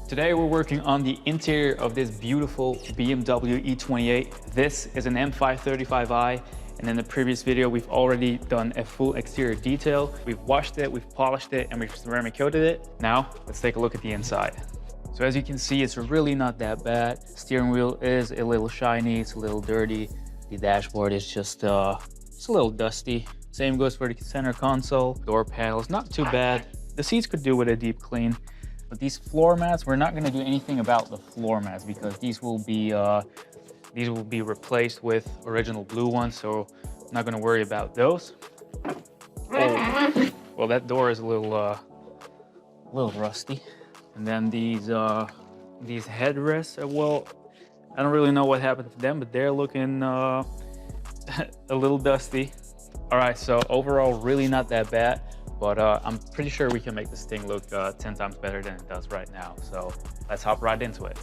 Today we're working on the interior of this beautiful BMW E28. This is an M535i, and in the previous video we've already done a full exterior detail. We've washed it, we've polished it, and we've ceramic coated it. Now let's take a look at the inside. So as you can see, it's really not that bad. Steering wheel is a little shiny, it's a little dirty. The dashboard is just it's a little dusty. Same goes for the center console. Door panels, not too bad. The seats could do with a deep clean. But these floor mats, we're not going to do anything about the floor mats because these will be replaced with original blue ones, so I'm not going to worry about those. Oh, well, that door is a little rusty. And then these headrests, well, I don't really know what happened to them, but they're looking a little dusty. All right, so overall, really not that bad. But I'm pretty sure we can make this thing look 10 times better than it does right now. So let's hop right into it.